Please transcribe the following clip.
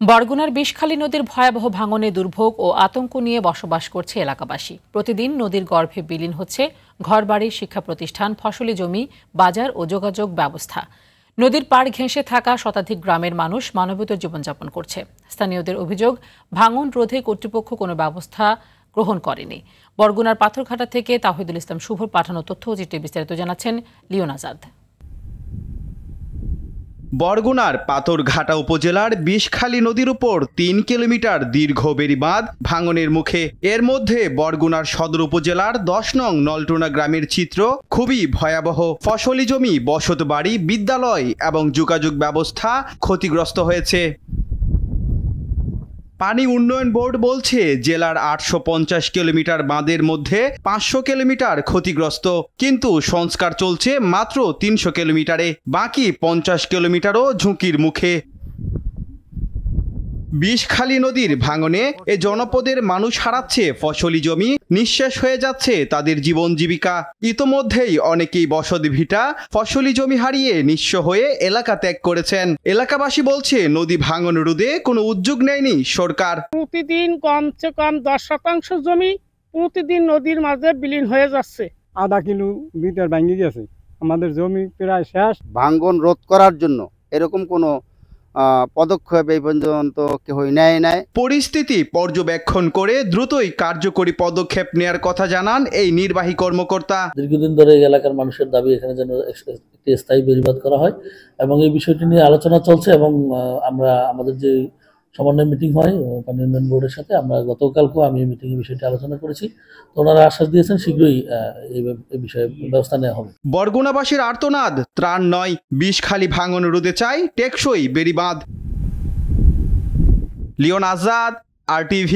বরগুনার বিষখালী নদীর ভয়াবহ ভাঙনে দুর্ভোগ ও আতঙ্ক নিয়ে বসবাস করছে এলাকাবাসী। প্রতিদিন নদীর গর্ভে বিলীন হচ্ছে ঘরবাড়ি, শিক্ষা প্রতিষ্ঠান, ফসলি জমি, বাজার ও যোগাযোগ ব্যবস্থা। নদীর পাড় ঘেঁষে থাকা শতাধিক গ্রামের মানুষ মানবেতর জীবনযাপন করছে। স্থানীয়দের অভিযোগ, ভাঙন রোধে কর্তৃপক্ষ কোনো ব্যবস্থা গ্রহণ করেনি। বরগুনার পাথরঘাটা থেকে তাহিদুল ইসলাম শুভর পাঠানো তথ্য চিত্রে বিস্তারিত জানাচ্ছেন লিওন আজাদ। বরগুনার পাথরঘাটা উপজেলার বিষখালী নদীর উপর ৩ কিলোমিটার দীর্ঘ বেড়িবাঁধ ভাঙনের মুখে। এর মধ্যে বরগুনার সদর উপজেলার ১০ নং নলটুনা গ্রামের চিত্র খুবই ভয়াবহ। ফসলি জমি, বসতবাড়ি, বিদ্যালয় এবং যোগাযোগ ব্যবস্থা ক্ষতিগ্রস্ত হয়েছে। পানি উন্নয়ন বোর্ড বলছে জেলার ৮৫০ কিলোমিটার বাঁধের মধ্যে ৫০০ কিলোমিটার ক্ষতিগ্রস্ত, কিন্তু সংস্কার চলছে মাত্র ৩০০ কিলোমিটারে। বাকি ৫০ কিলোমিটারও ঝুঁকির মুখে। বিষখালী নদীর ভাঙনে এ জনপদের মানুষ হারাচ্ছে ফসলি জমি, নিঃশেষ হয়ে যাচ্ছে তাদের জীবন জীবিকা। ইতোমধ্যেই অনেকেই বসত ভিটা, ফসলি জমি হারিয়ে নিঃস্ব হয়ে এলাকা ত্যাগ করেছেন। এলাকাবাসী বলছে নদী ভাঙন রোধে কোনো উদ্যোগ নেয়নি সরকার। প্রতিদিন কমসে কম ১০% জমি প্রতিদিন নদীর মাঝে বিলীন হয়ে যাচ্ছে। আধা কিলো মিটার ভাঙে গেছে, আমাদের জমি প্রায় শেষ। ভাঙন রোধ করার জন্য এরকম কোনো পদক্ষেপ এই পর্যন্ত কেউই নেয় নাই। পরিস্থিতি পর্যবেক্ষণ করে দ্রুতই কার্যকরী পদক্ষেপ নেয়ার কথা জানান এই নির্বাহী কর্মকর্তা। দীর্ঘদিন ধরে এলাকার মানুষের দাবি এখানে যেন একটি স্থায়ী বেড়িবাঁধ করা হয় এবং এই বিষয়টি নিয়ে আলোচনা চলছে এবং আমরা আমাদের যে সমন্বয় মিটিং হয় পানি উন্নয়ন বোর্ডের সাথে, আমরা গতকালকেও আমি এই মিটিংয়ে বিষয়টি আলোচনা করেছি। তো ওনারা আশ্বাস দিয়েছেন শীঘ্রই এই বিষয়ে ব্যবস্থা নেওয়া হবে। বরগুনাবাসীর আর্তনাদ ত্রাণ নয়, বিষখালী ভাঙন রোধে চাই টেকসই বেড়িবাঁধ। লিওন আজাদ, RTV।